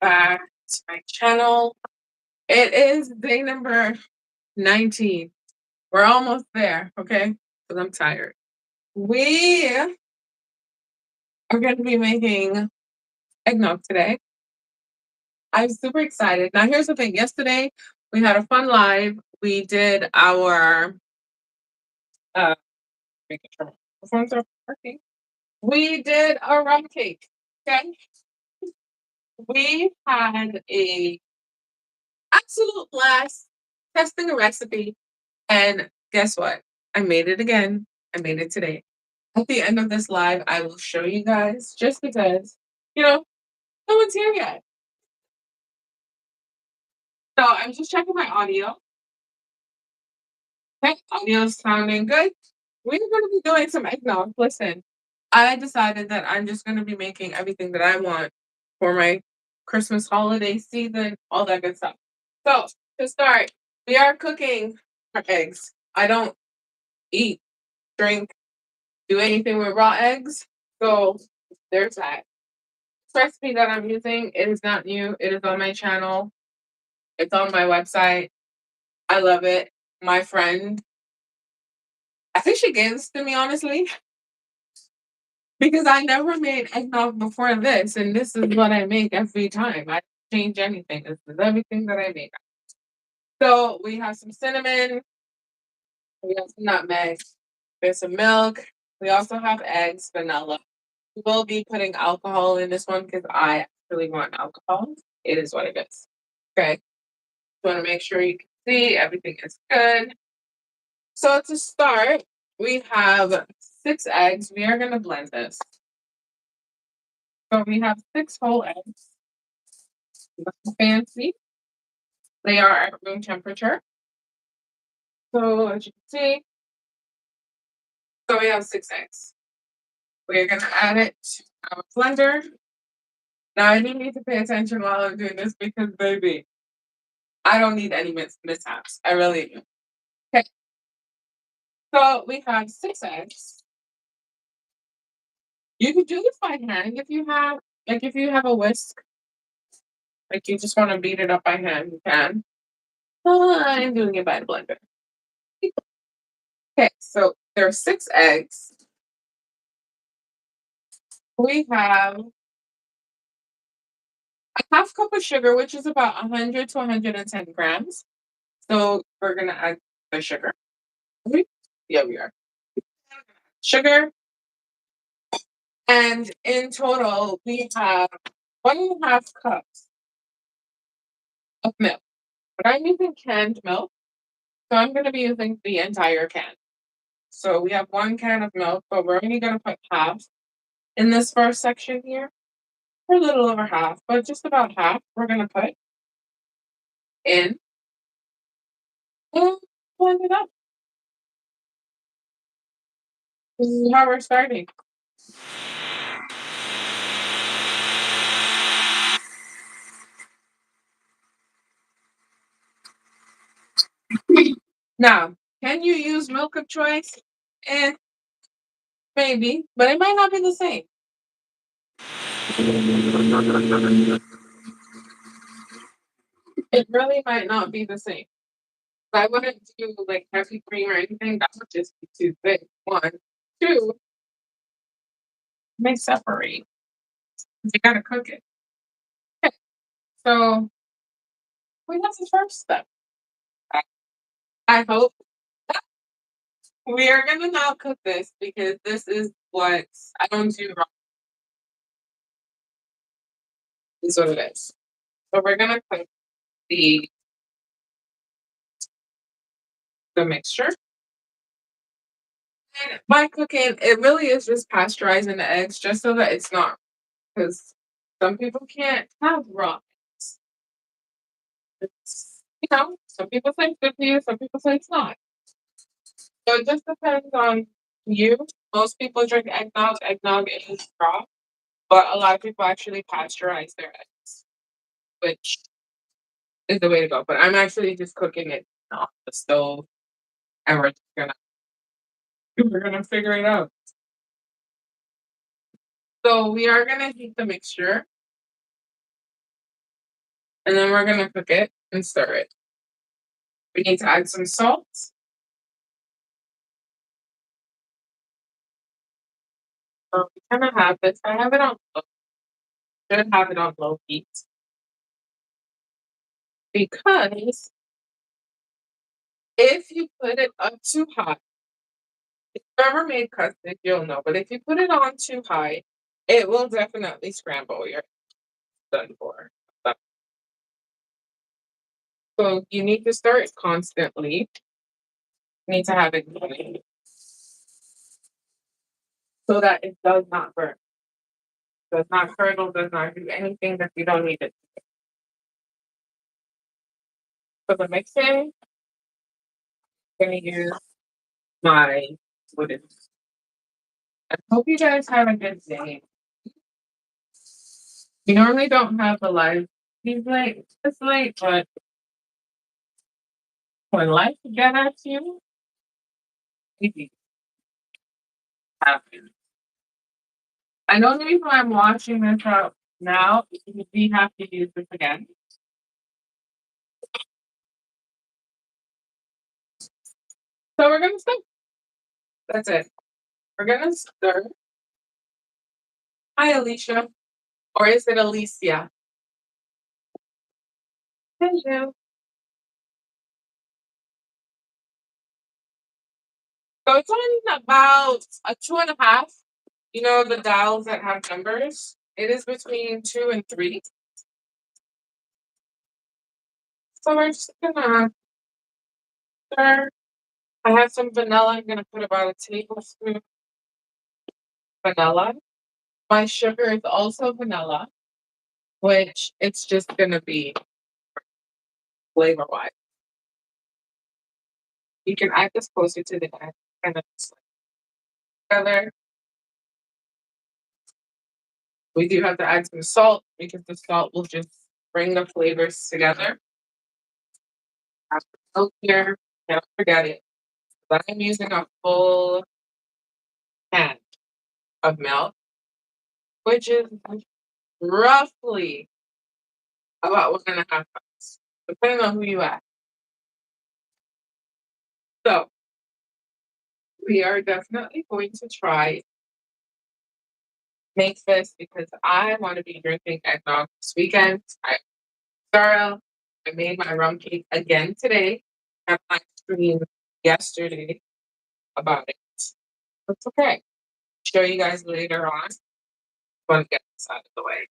back to my channel. It is day number 19. We're almost there, okay? Because I'm tired. We are going to be making eggnog today. I'm super excited. Now, here's the thing. Yesterday, we had a fun live. We did our making sure my phones are working. We did a rum cake. Okay. We had a absolute blast testing a recipe. And guess what? I made it again. I made it today. At the end of this live, I will show you guys just because, you know, no one's here yet. So I'm just checking my audio. Okay, audio's sounding good. We're going to be doing some eggnog. Listen, I decided that I'm just going to be making everything that I want for my Christmas holiday season, all that good stuff. So to start, we are cooking our eggs. I don't eat, drink, do anything with raw eggs. So there's that. This recipe that I'm using, it is not new. It is on my channel. It's on my website. I love it. My friend, I think she gave this to me honestly because I never made eggnog before this, and this is what I make every time. I don't change anything. This is everything that I make. So we have some cinnamon, we have some nutmeg, there's some milk. We also have eggs, vanilla. We will be putting alcohol in this one because I actually want alcohol. It is what it is. Okay. Just want to make sure you can see everything is good. So to start, we have 6 eggs. We are going to blend this. So we have 6 whole eggs. Nothing fancy. They are at room temperature. So as you can see, so we have 6 eggs. We're going to add it to our blender. Now I do need to pay attention while I'm doing this because baby, I don't need any mishaps. I really do. Okay. So we have 6 eggs. You can do this by hand if you have, like, if you have a whisk, like you just want to beat it up by hand, you can. I'm doing it by the blender. Okay, so there are 6 eggs. We have a half cup of sugar, which is about 100 to 110 grams. So we're gonna add the sugar. Okay. Yeah, we are. Sugar, and in total we have 1.5 cups of milk. But I'm using canned milk, so I'm gonna be using the entire can. So we have 1 can of milk, but we're only gonna put half in this first section here. Or a little over half, but just about half we're gonna put in and blend it up. This is how we're starting. Now, can you use milk of choice? Eh, maybe, but it might not be the same. It really might not be the same. I wouldn't do like heavy cream or anything. That would just be too thick. One, two, may separate. You gotta cook it. Okay, so we have the first step. I hope we are gonna now cook this because this is what I don't do wrong. This is what it is. So we're gonna cook the the mixture. And by cooking, it really is just pasteurizing the eggs just so that it's not, because some people can't have raw eggs. It's, some people say it's good for you, some people say it's not. So it just depends on you. Most people drink eggnog. Eggnog is raw, but a lot of people actually pasteurize their eggs, which is the way to go. But I'm actually just cooking it off the stove, and we're gonna figure it out. So we are gonna heat the mixture And then we're going to cook it and stir it. We need to add some salt. So we kind of have this. I have it on low. Should have it on low heat. Because if you put it up too high, if you've ever made custard, you'll know. But if you put it on too high, it will definitely scramble. You're done for. So you need to stir it constantly. You need to have it going so that it does not burn. Does not curdle, does not do anything that you don't need it. For the mixing, I'm going to use my wooden. I hope you guys have a good day. We normally don't have the live these late this late, but when life get at you, it happens. I know the reason why I'm washing this out now is because we have to use this again. So we're gonna stir. That's it. We're gonna stir. Hi, Alicia. Or is it Alicia? Hello. So it's on about a 2.5. You know the dials that have numbers? It is between 2 and 3. So we're just gonna stir. I have some vanilla. I'm gonna put about a tablespoon vanilla. My sugar is also vanilla, which it's just gonna be flavor wise. You can add this closer to the end, kind of just like together. We do have to add some salt because the salt will just bring the flavors together. Have the milk here. Don't forget it. But I'm using a full can of milk, which is roughly about 1.5 cups, depending on who you ask. So we are definitely going to try make this because I want to be drinking eggnog this weekend. Sarah, I made my rum cake again today. I had my stream yesterday about it. That's okay. Show you guys later on. Want to get this out of the way.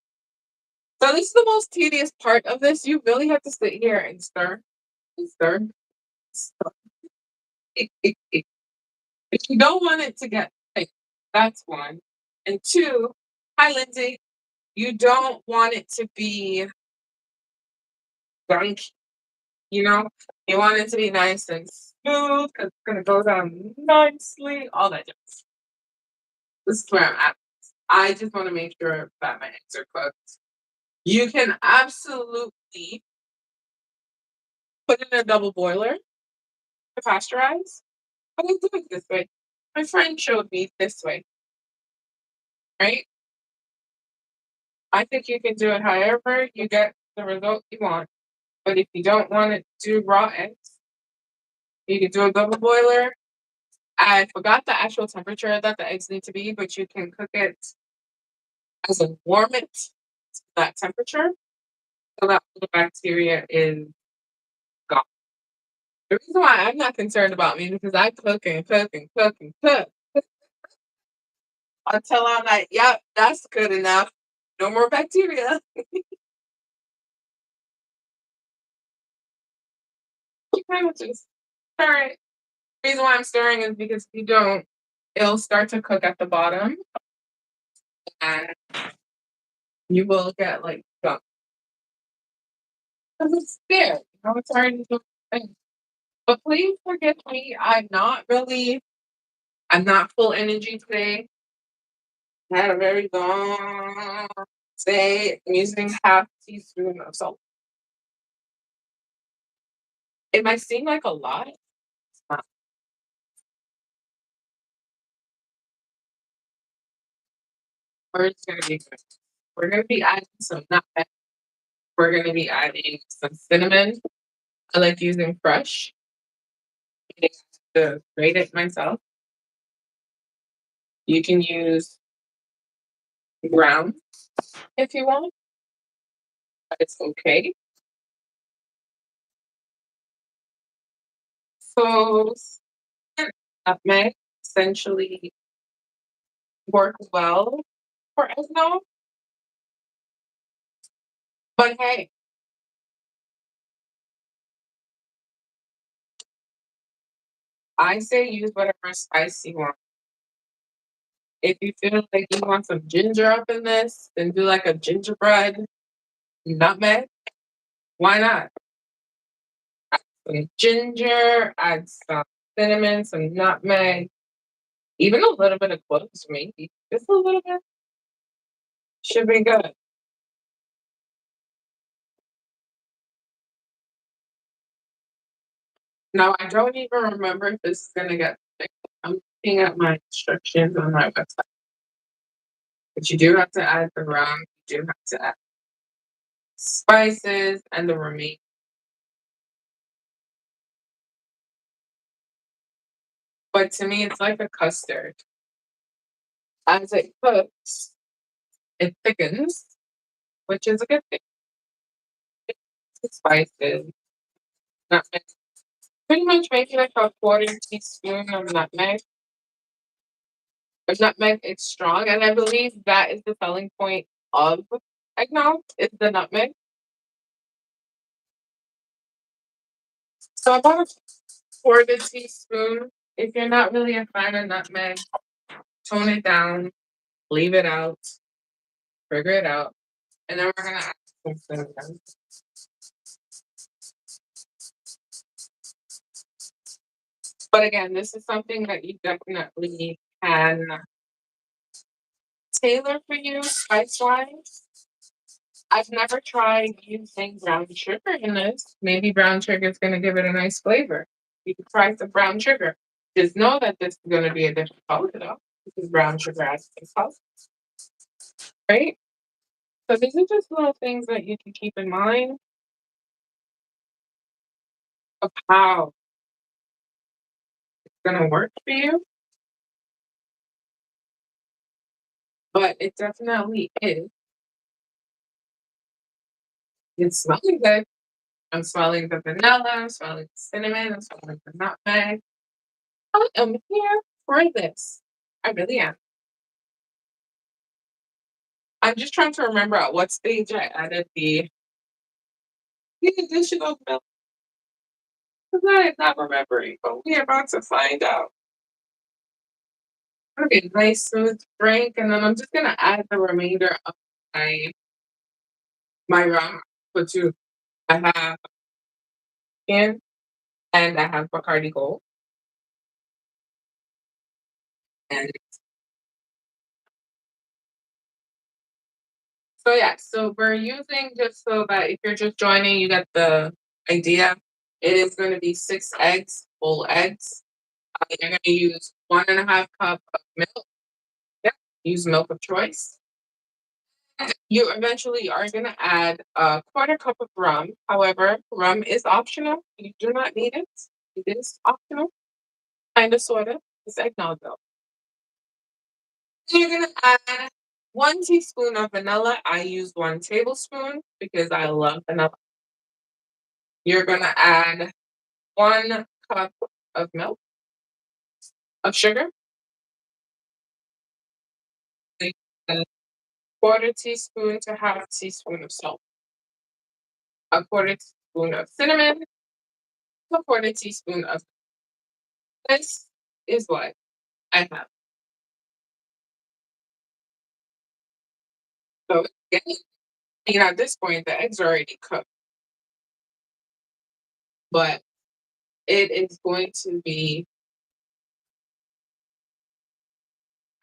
So this is the most tedious part of this. You really have to sit here and stir and stir. Stir. If you don't want it to get thick, that's one. And two, hi Lindsay, you don't want it to be gunky. You know, you want it to be nice and smooth because it's gonna go down nicely. All that jazz. This is where I'm at. I just want to make sure that my eggs are cooked. You can absolutely put in a double boiler to pasteurize, but I do it this way. My friend showed me this way, right? I think you can do it however you get the result you want. But if you don't want to do raw eggs, you can do a double boiler. I forgot the actual temperature that the eggs need to be, but you can cook it as a warm it to that temperature so that the bacteria is gone. The reason why I'm not concerned about me because I cook and cook and cook and cook until I'm like, yep, that's good enough. No more bacteria. You kind of just stir it. The reason why I'm stirring is because if you don't, it'll start to cook at the bottom and you will get like gunk. Because it's there. You know, it's already doing thing. But please forgive me. I'm not full energy today. I had a very long day. I'm using half teaspoon of salt. It might seem like a lot. It's not. We're just gonna be good. We're gonna be adding some nutmeg. We're going to be adding some cinnamon. I like using fresh. I have to grate it myself. You can use ground if you want, but it's okay. So nutmeg essentially work well for eggnog. But hey, I say use whatever spice you want. If you feel like you want some ginger up in this, then do like a gingerbread nutmeg. Why not? Some ginger, add some cinnamon, some nutmeg, even a little bit of cloves, maybe. Just a little bit. Should be good. Now, I don't even remember if this is going to get thick. I'm looking at my instructions on my website. But you do have to add the rum, you do have to add spices and the remaining. But to me, it's like a custard. As it cooks, it thickens, which is a good thing. The spices, nutmeg. Pretty much make like a quarter teaspoon of nutmeg. But nutmeg is strong, and I believe that is the selling point of eggnog, is the nutmeg. So about a quarter teaspoon. If you're not really a fan of nutmeg, tone it down, leave it out, figure it out. And then we're gonna add some cinnamon. But again, this is something that you definitely can tailor for you spice wise. I've never tried using brown sugar in this. Maybe brown sugar is going to give it a nice flavor. You can try some brown sugar. Just know that this is going to be a different color though, because brown sugar adds some color, right? So these are just little things that you can keep in mind of how it's going to work for you. But it definitely is. It's smelling good. I'm smelling the vanilla, I'm smelling the cinnamon, I'm smelling the nutmeg. I am here for this. I really am. I'm just trying to remember at what stage I added the additional milk. Because I am not remembering, but we are about to find out. Okay, nice smooth drink, and then I'm just gonna add the remainder of my rum. Put two. I have in and I have Bacardi Gold. And so yeah, so we're using, just so that if you're just joining, you get the idea. It is going to be 6 eggs, whole eggs. You're going to use 1.5 cup of milk. Yeah, use milk of choice. You eventually are going to add a quarter cup of rum. However, rum is optional. You do not need it. It is optional. Kind of, sort of. It's eggnog though. You're going to add 1 teaspoon of vanilla. I use 1 tablespoon because I love vanilla. You're going to add 1 cup of milk, of sugar, a quarter teaspoon to half teaspoon of salt, a quarter teaspoon of cinnamon, a quarter teaspoon of this is what I have. So again, at this point the eggs are already cooked, but it is going to be,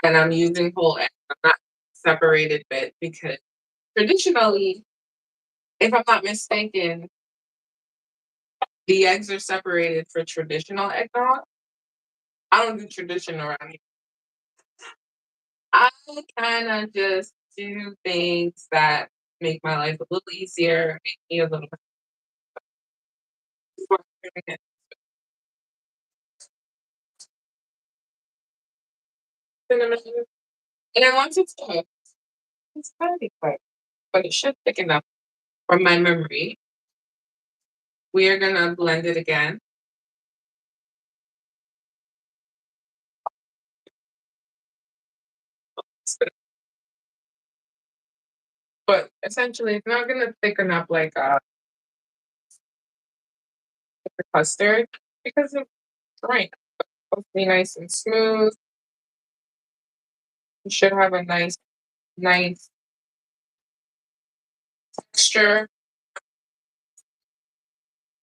and I'm using whole eggs. I'm not separated bit because traditionally, if I'm not mistaken, the eggs are separated for traditional eggnog. I don't do tradition around here. I kind of just do things that make my life a little easier, make me a little more convenient. Cinnamon. And I want it to cook. It's kind of quick, but it should thicken up from my memory. We are gonna blend it again. But essentially, it's not gonna thicken up like a custard because it's right. It'll be nice and smooth. You should have a nice texture.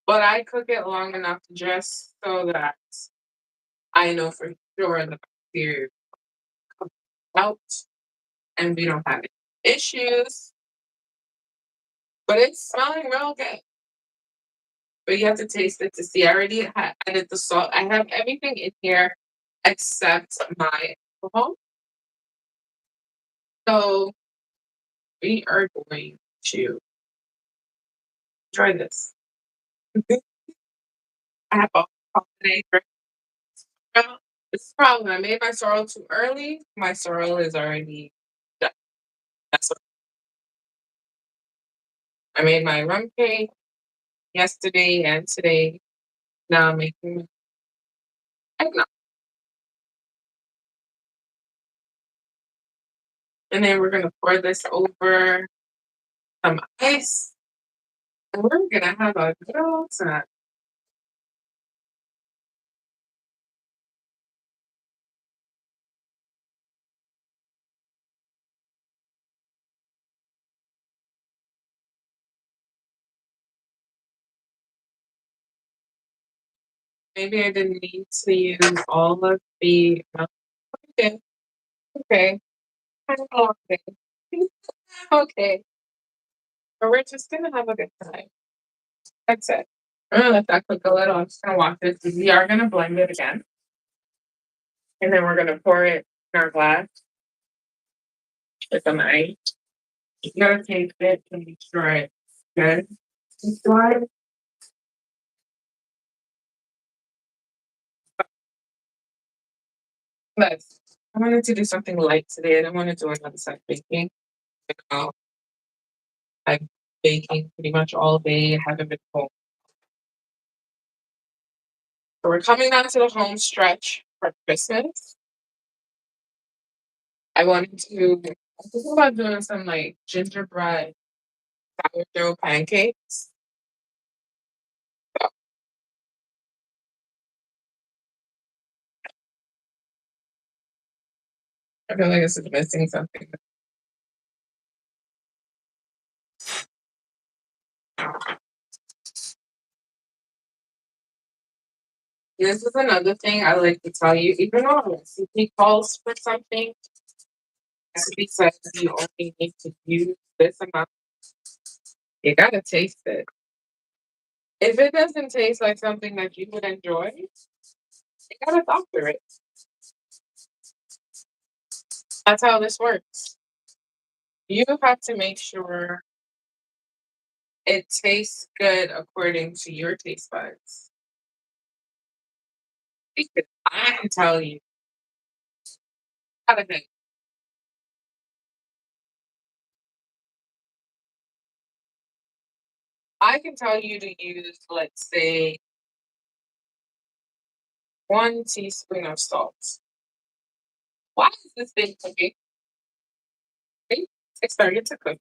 But I cook it long enough just so that I know for sure the bacteria comes out and we don't have any issues. But it's smelling real good. But you have to taste it to see. I already added the salt. I have everything in here except my alcohol. So we are going to try this. I have a holiday sorrel. This is the problem. I made my sorrel too early. My sorrel is already done. That's what I made my rum cake yesterday and today. Now I'm making eggnog. And then we're gonna pour this over some ice. And we're gonna have a good old time. Maybe I didn't need to use all of the okay. Okay. Okay. Okay. But we're just gonna have a good time. That's it. I'm gonna let that cook a little. I'm just gonna watch this. We are gonna blend it again. And then we're gonna pour it in our glass with some ice. You gotta taste it to make sure it's good. Taste-wise. But I wanted to do something light today. I didn't want to do another set baking. Like, I'm baking pretty much all day. I haven't been home. So we're coming down to the home stretch for Christmas. I think about doing some like gingerbread sourdough pancakes. So I feel like this is missing something. This is another thing I like to tell you, even though a recipe calls for something, recipe says you only need to use this amount, you gotta taste it. If it doesn't taste like something that you would enjoy, you gotta doctor it. That's how this works. You have to make sure it tastes good according to your taste buds. Because I can tell you, gotta think. I can tell you to use, let's say, 1 teaspoon of salt. Why is this thing cooking? See? It started to cook.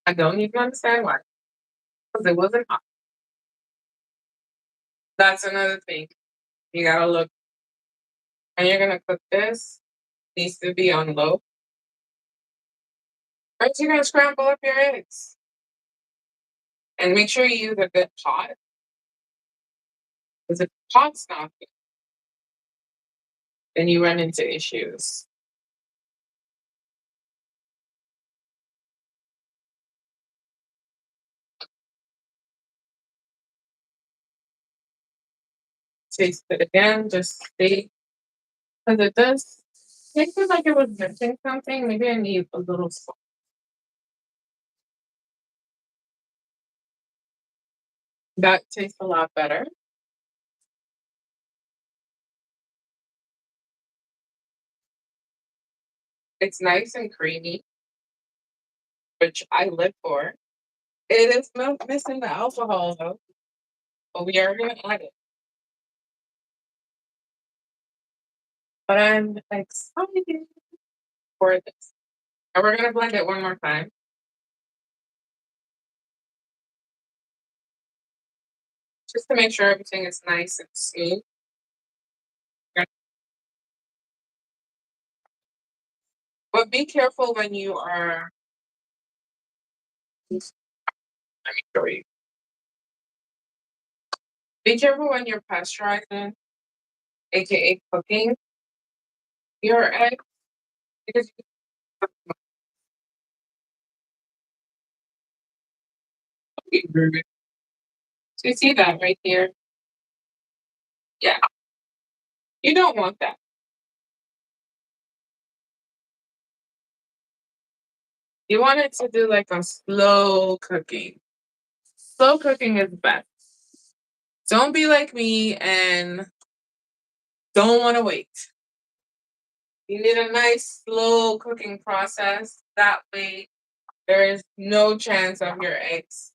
I don't even understand why. Because it wasn't hot. That's another thing. You gotta look. And you're gonna cook this. Needs to be on low. First, you're gonna scramble up your eggs. And make sure you use a good pot. Because if the pot's not good, then you run into issues. Taste it again, just see. Because it does taste like it was missing something. Maybe I need a little salt. That tastes a lot better. It's nice and creamy, which I live for. It is missing the alcohol though, but we are gonna add it. But I'm excited for this. And we're gonna blend it one more time. Just to make sure everything is nice and smooth. But be careful when you are, let me show you. Be careful when you're pasteurizing, aka cooking your eggs, because you can burn it. So you see that right here? Yeah. You don't want that. You want it to do like a slow cooking. Slow cooking is best. Don't be like me and don't want to wait. You need a nice slow cooking process. That way, there is no chance of your eggs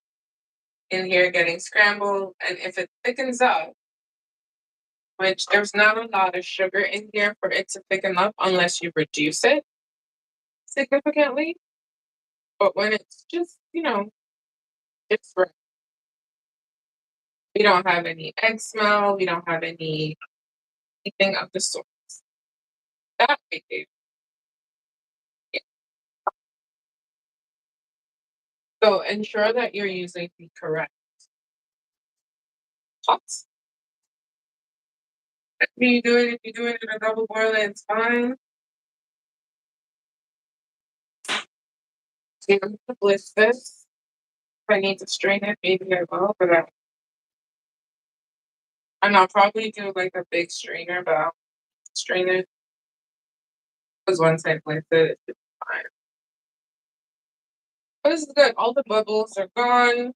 in here getting scrambled. And if it thickens up, which there's not a lot of sugar in here for it to thicken up unless you reduce it significantly. But when it's just, it's right. We don't have any egg smell. We don't have anything of the sort. That right there. Yeah. So ensure that you're using the correct pots. If you're doing it in a double boiler, it's fine. So I'm gonna blitz this. If I need to strain it, maybe I will, but I'll probably do like a big strainer, but I'll strain it because once I blitz it, it's fine. But this is good. All the bubbles are gone.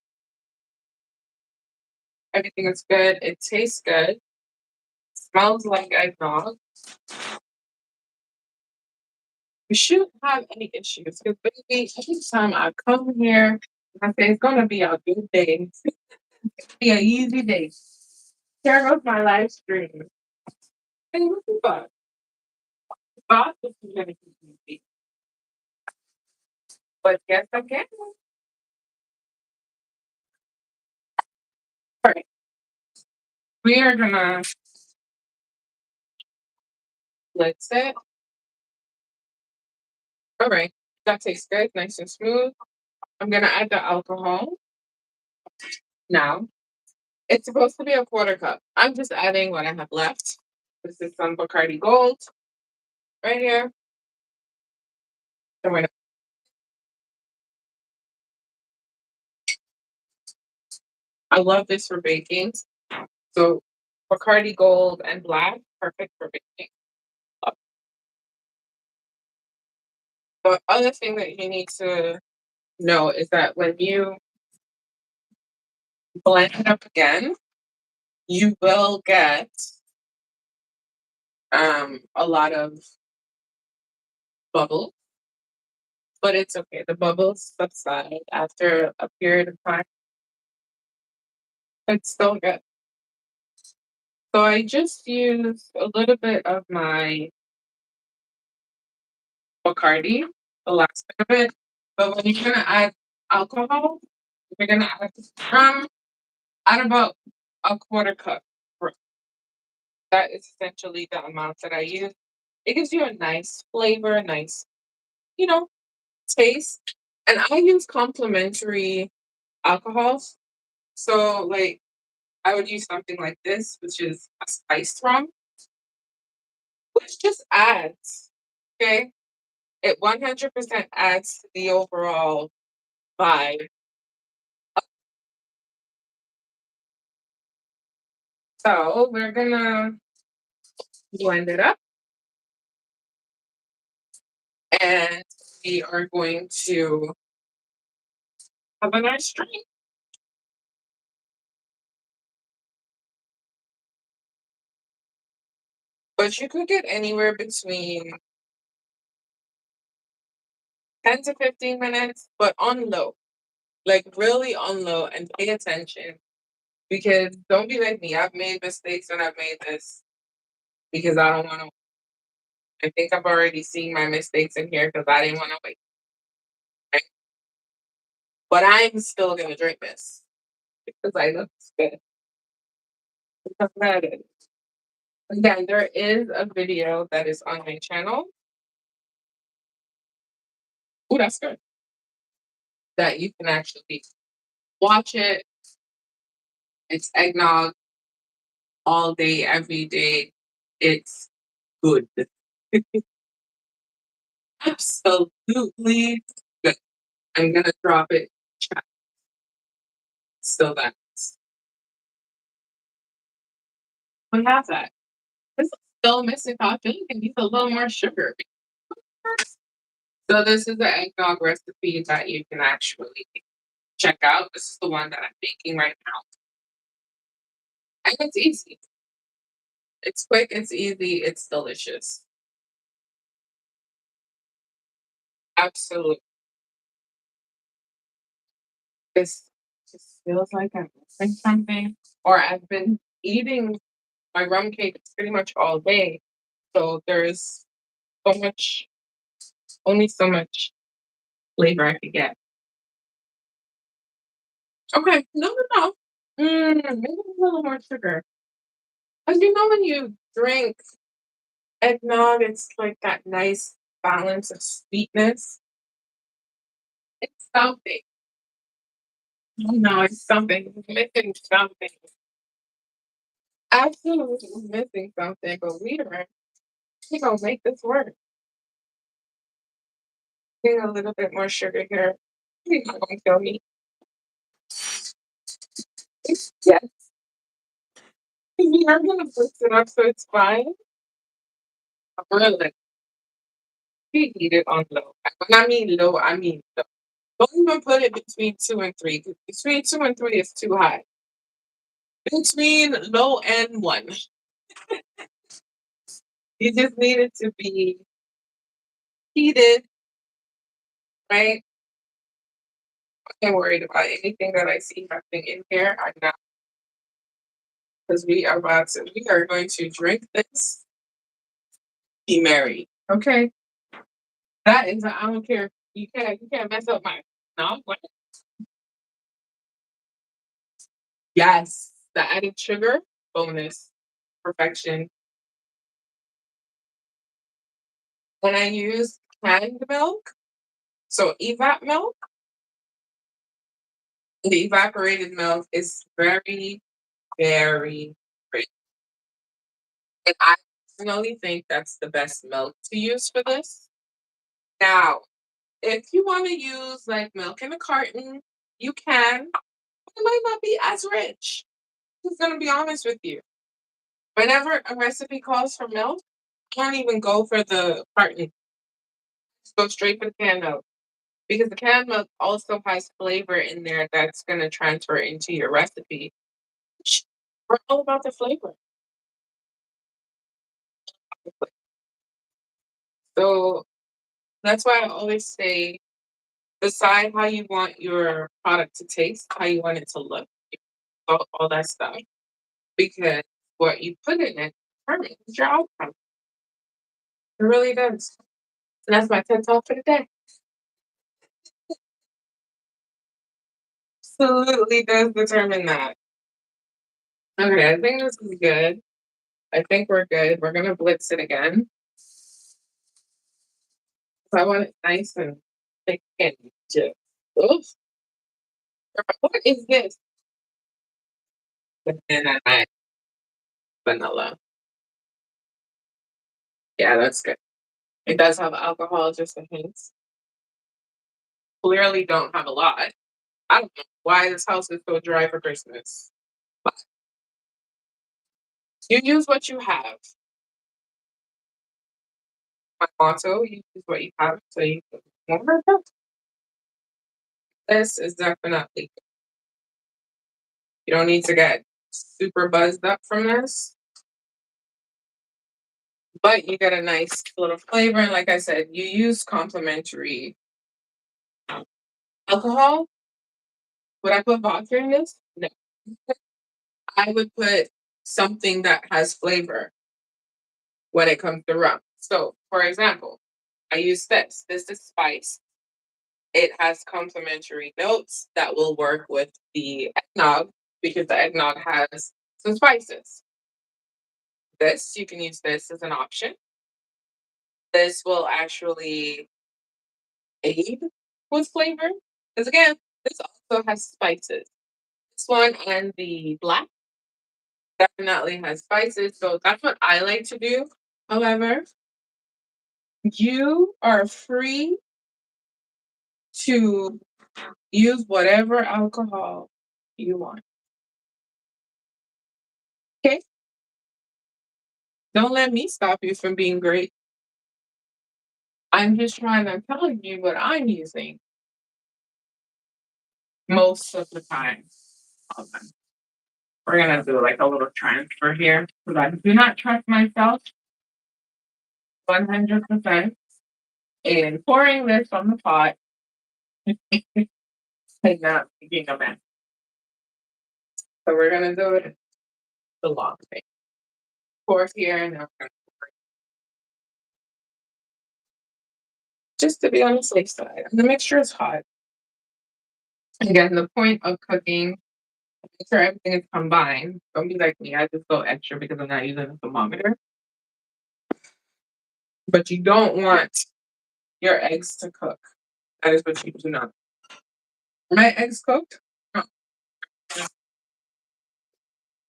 Everything is good. It tastes good. Smells like eggnog. We shouldn't have any issues because baby, every time I come here, I say it's gonna be a good day. Be an easy day. Here goes my live stream. Hey, what the fuck? Thought this was gonna be easy. But yes, I can. All right. We are gonna blitz it. All right. That tastes good, nice and smooth. I'm gonna add the alcohol now. It's supposed to be a quarter cup. I'm just adding what I have left. This is some Bacardi Gold right here. So I love this for baking. So Bacardi Gold and Black, perfect for baking. The other thing that you need to know is that when you blend it up again, you will get a lot of bubbles, but it's okay. The bubbles subside after a period of time. It's still good. So I just used a little bit of my Bacardi, the last bit of it. But when you're gonna add alcohol, you're gonna add rum, add about a quarter cup. That is essentially the amount that I use. It gives you a nice flavor, a nice, you know, taste. And I use complementary alcohols. So like I would use something like this, which is a spiced rum, which just adds, okay? It 100% adds to the overall vibe. So we're gonna blend it up and we are going to have a nice drink. But you could get anywhere between 10 to 15 minutes, but on low. Like really on low and pay attention. Because don't be like me. I've made mistakes when I've made this because I don't want to. I think I've already seen my mistakes in here because I didn't want to wait. Right? But I'm still gonna drink this because I know it's good. Because that is. Again, there is a video that is on my channel. Oh, that's good. That you can actually watch it. It's eggnog all day, every day. It's good. Absolutely good. I'm gonna drop it. Chat. So that's we have that. This is still missing coffee. You can use a little more sugar. So this is the eggnog recipe that you can actually check out. This is the one that I'm making right now. And it's easy. It's quick, it's easy, it's delicious. Absolutely. This just feels like I'm missing something. Or I've been eating my rum cake pretty much all day. So there's so much, only so much flavor I could get. Okay, no. Maybe a little more sugar. As you know, when you drink eggnog, it's like that nice balance of sweetness. It's something. Oh no, it's something. It's missing something. Absolutely missing something, but we gonna make this work. Getting a little bit more sugar here. You're not gonna kill me. Yes, we are gonna fix it up so it's fine. We're gonna let preheat it on low. When I mean low, I mean low. Don't even put it between 2 and 3. 'Cause between 2 and 3 is too high. Between low and 1, you just need it to be heated, right? I'm not worried about anything that I see happening in here. I'm not because we are going to drink this, be merry. Okay. That is I don't care. You can't mess up my no. Yes. The added sugar, bonus, perfection. When I use canned milk, so evap milk, the evaporated milk is very, very rich. And I personally think that's the best milk to use for this. Now, if you want to use like milk in a carton, you can. It might not be as rich. I'm just gonna be honest with you. Whenever a recipe calls for milk, I don't even go for the carton. Just go straight for the canned milk. Because the canned milk also has flavor in there that's gonna transfer into your recipe. We're all about the flavor. So that's why I always say decide how you want your product to taste, how you want it to look, all that stuff. Because what you put in it determines your outcome. It really does. And that's my TED talk for the day. Absolutely does determine that. Okay, I think this is good. I think we're good. We're gonna blitz it again. So I want it nice and thick and just oof. What is this? Banana nut vanilla. Yeah, that's good. It does have alcohol, just a hint. Clearly don't have a lot. I don't know why this house is so dry for Christmas. But you use what you have. My motto, you use what you have so you can remember that. This is definitely you don't need to get super buzzed up from this. but you get a nice little flavor. And like I said, you use complementary alcohol. Would I put vodka in this? No. I would put something that has flavor when it comes to rum. So, for example, I use this. This is spice. It has complementary notes that will work with the eggnog because the eggnog has some spices. This, you can use this as an option. This will actually aid with flavor. Because again, this also has spices. This one and the black definitely has spices. So that's what I like to do. However, you are free to use whatever alcohol you want. Okay? Don't let me stop you from being great. I'm just trying to tell you what I'm using most of the time. Hold on. We're gonna do like a little transfer here because I do not trust myself 100% in pouring this on the pot and not making a mess. So we're gonna do it the long way. Pour here and now just to be on the safe side. And the mixture is hot. Again, the point of cooking, make sure everything is combined. Don't be like me. I just go extra because I'm not using a thermometer. But you don't want your eggs to cook. That is what you do not. Are my eggs cooked? Oh.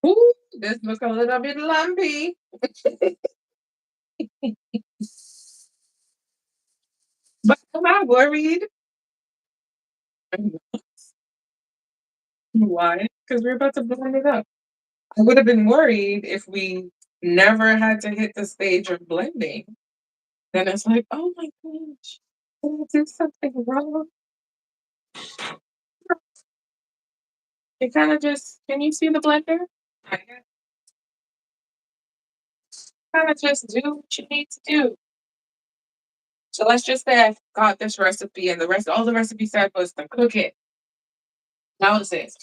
Ooh, this looks a little bit lumpy. But am I worried? Why? Because we're about to blend it up. I would have been worried if we never had to hit the stage of blending. Then it's like, oh my gosh, did I do something wrong? It kind of just, can you see the blender? Kind of just do what you need to do. So let's just say I got this recipe and the rest, all the recipe said was to cook it. That was it.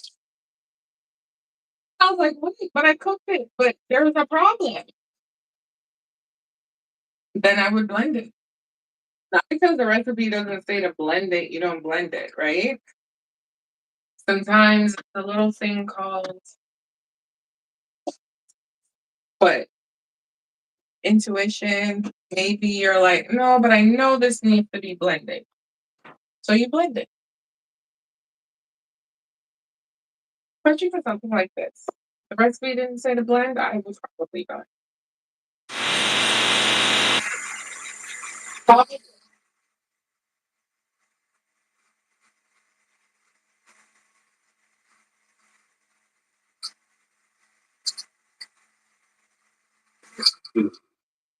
I was like, wait, but I cooked it, but there was a problem. Then I would blend it. Not because the recipe doesn't say to blend it, you don't blend it, right? Sometimes it's a little thing called, but intuition. Maybe you're like, no, but I know this needs to be blended. So you blend it. Especially for something like this. The recipe didn't say to blend, I was probably done.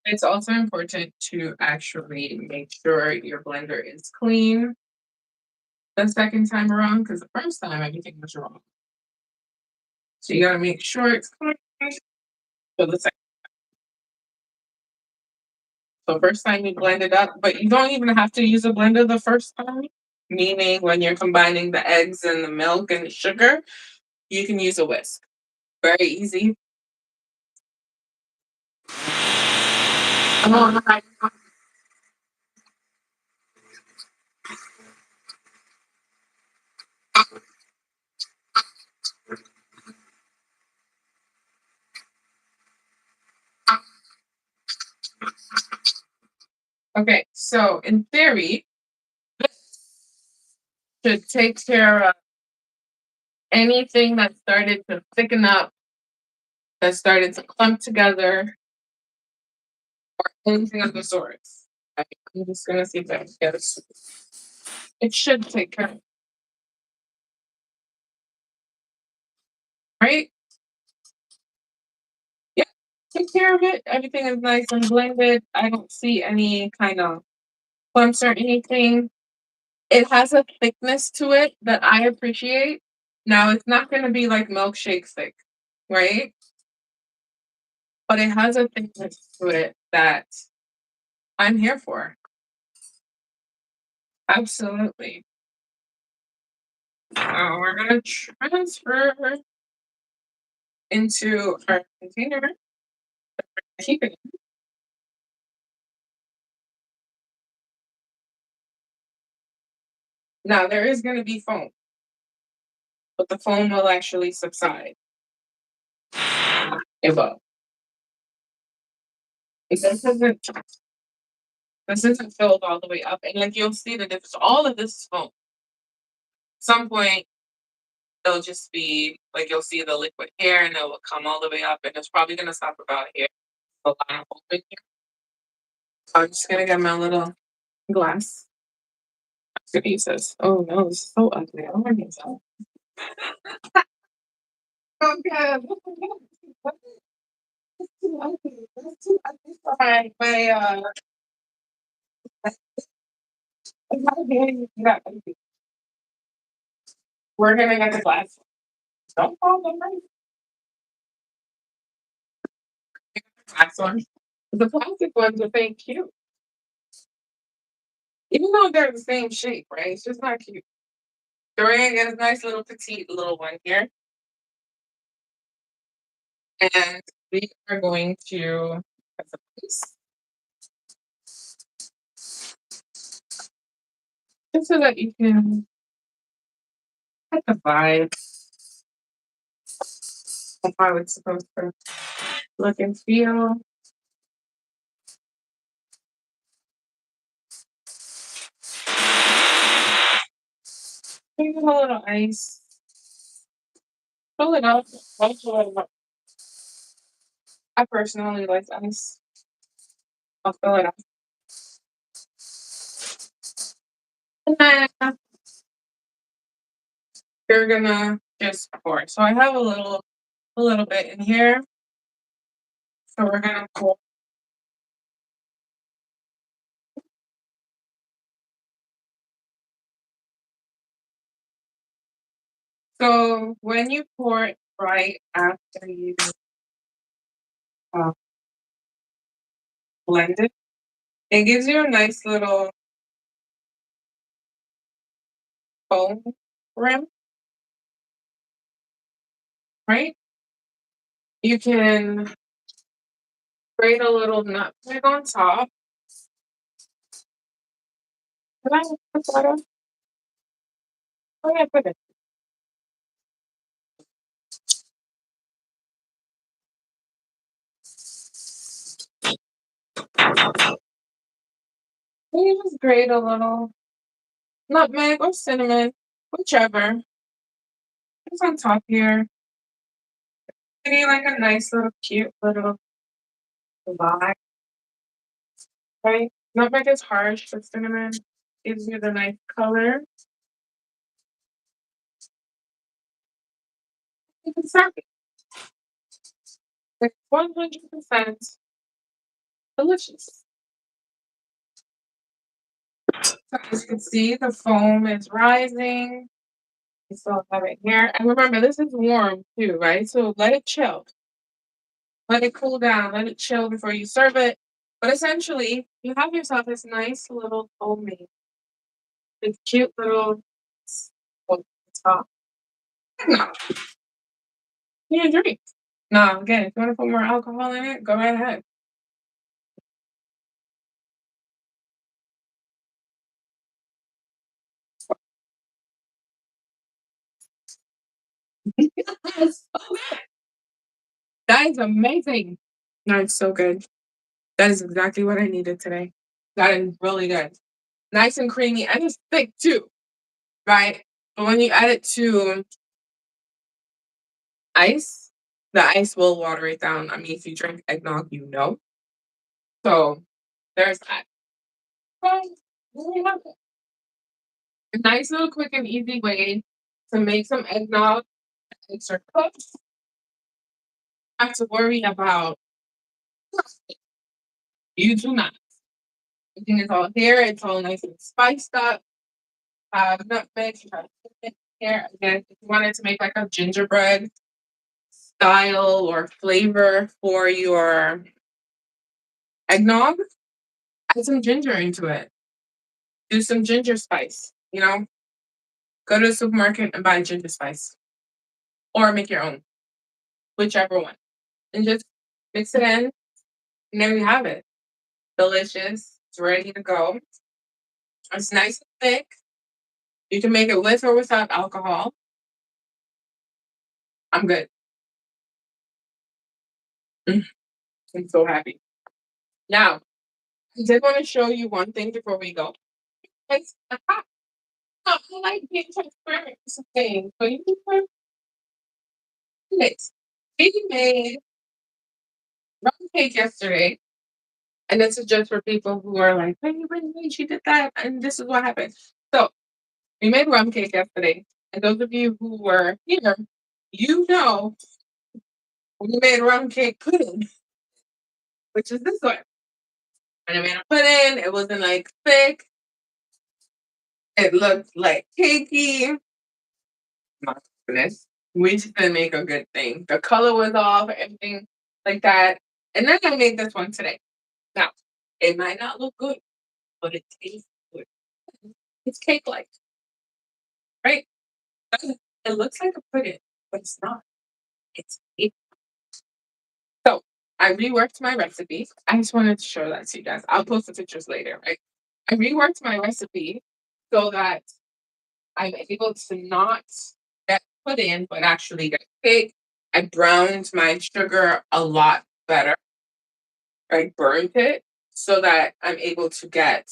It's also important to actually make sure your blender is clean the second time around because the first time everything was wrong. So you gotta make sure it's clean for the second. So first time you blend it up, but you don't even have to use a blender the first time. Meaning when you're combining the eggs and the milk and the sugar, you can use a whisk. Very easy. Okay, so in theory, should take care of anything that started to thicken up, that started to clump together, anything of the sorts. I'm just gonna see if I can get it. It should take care of it, right? Yeah, take care of it. Everything is nice and blended. I don't see any kind of clumps or anything. It has a thickness to it that I appreciate. Now it's not gonna be like milkshake thick, right? but it has a thickness to it that I'm here for. Absolutely. We're gonna transfer into our container. Keep it. Now there is gonna be foam, but the foam will actually subside. It will. This isn't filled all the way up, and like you'll see that if all of this is foam, at some point it'll just be like you'll see the liquid here, and it will come all the way up, and it's probably gonna stop about here. A lot of foam in here. So I'm just gonna get my little glass. I'm gonna use this. Oh no, this is so ugly. I don't want to use that. Oh god. That's too ugly. That's too ugly for how dare you do that? We're gonna get the glass. Don't fall the glass one. The plastic ones are fake cute. Even though they're the same shape, right? It's just not cute. So we're gonna get a nice little petite little one here. And we are going to put the piece just so that you can get the vibe of how it's supposed to look and feel. Maybe a little ice. Fill it up. Don't fill it up. I personally like ice. I'll fill it up. And then you're gonna just pour. So I have a little bit in here. So we're gonna pour. So when you pour it right after you uh, blend it, it gives you a nice little foam rim, right? You can grate a little nutmeg on top. Can I put that on? Oh yeah, put it. You just grate a little nutmeg or cinnamon, whichever. It's on top here. Getting like a nice little cute little vibe, right? Nutmeg is harsh, but cinnamon gives you the nice color. You can serve it. It's 100% delicious. So as you can see, the foam is rising. You still have it here. And remember, this is warm too, right? So let it chill. Let it cool down. Let it chill before you serve it. But essentially, you have yourself this nice little homemade, this cute little top. No, you drink. No, again, if you want to put more alcohol in it, go right ahead. Yes. That is amazing. That is so good. That is exactly what I needed today. That is really good. Nice and creamy, and it's thick too, right? But when you add it to ice, the ice will water it down. I mean, if you drink eggnog, you know. So there's that. So there you have it. A nice little quick and easy way to make some eggnog. Eggs are cooked. Have to worry about you do not. Everything is all here. It's all nice and spiced up. Nutmeg. You have cinnamon here. Again, if you wanted to make like a gingerbread style or flavor for your eggnog, add some ginger into it. Do some ginger spice, Go to the supermarket and buy ginger spice. Or make your own, whichever one. And just mix it in, and there you have it. Delicious. It's ready to go. It's nice and thick. You can make it with or without alcohol. I'm good. I'm so happy. Now, I did want to show you one thing before we go. It's I like being transparent with some things, but you know this. We made rum cake yesterday, and this is just for people who are like, wait, she did that, and this is what happened. So, we made rum cake yesterday, and those of you who were here, you know we made rum cake pudding, which is this one. And I made a pudding. It wasn't like thick. It looked like cakey. My goodness. We just didn't make a good thing. The color was off, everything like that. And then I made this one today. Now, it might not look good, but it tastes good. It's cake-like, right? It looks like a pudding, but it's not. It's cake. So I reworked my recipe. I just wanted to show that to you guys. I'll post the pictures later, right? I reworked my recipe so that I'm able to not get put in, but actually get cake. I browned my sugar a lot better. I burnt it so that I'm able to get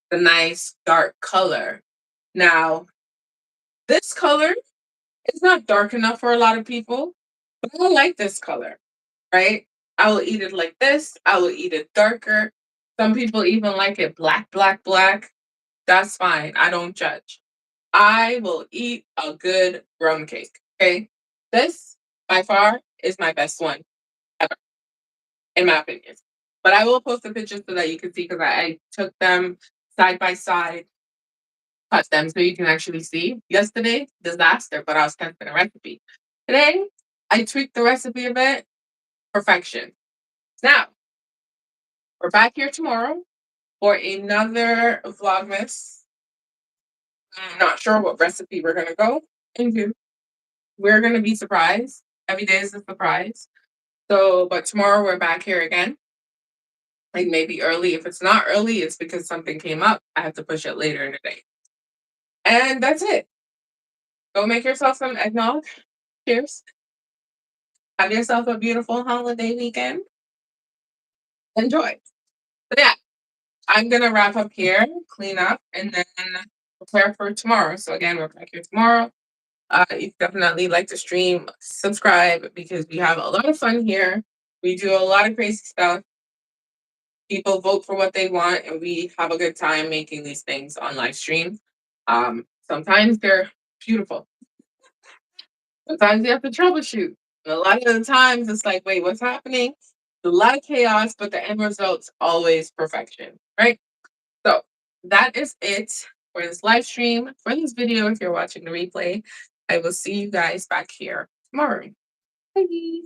the nice dark color. Now, this color is not dark enough for a lot of people, but I like this color, right? I will eat it like this. I will eat it darker. Some people even like it black, black, black. That's fine. I don't judge. I will eat a good rum cake. Okay. This, by far, is my best one ever, in my opinion. But I will post the pictures so that you can see because I took them side by side, cut them so you can actually see. Yesterday, disaster, but I was testing a recipe. Today, I tweaked the recipe a bit. Perfection. Now, we're back here tomorrow for another Vlogmas. I'm not sure what recipe we're going to go into. We're going to be surprised. Every day is a surprise. So, but tomorrow we're back here again. Like maybe early. If it's not early, it's because something came up. I have to push it later in the day. And that's it. Go make yourself some eggnog. Cheers. Have yourself a beautiful holiday weekend. Enjoy. But yeah, I'm going to wrap up here, clean up, and then prepare for tomorrow. So again, we're back here tomorrow. You definitely like to stream, subscribe because we have a lot of fun here. We do a lot of crazy stuff. People vote for what they want, and we have a good time making these things on live stream. Sometimes they're beautiful. Sometimes you have to troubleshoot. And a lot of the times it's like, wait, what's happening? A lot of chaos, but the end result's always perfection, right? So that is it for this live stream, for this video. If you're watching the replay, I will see you guys back here tomorrow. Bye.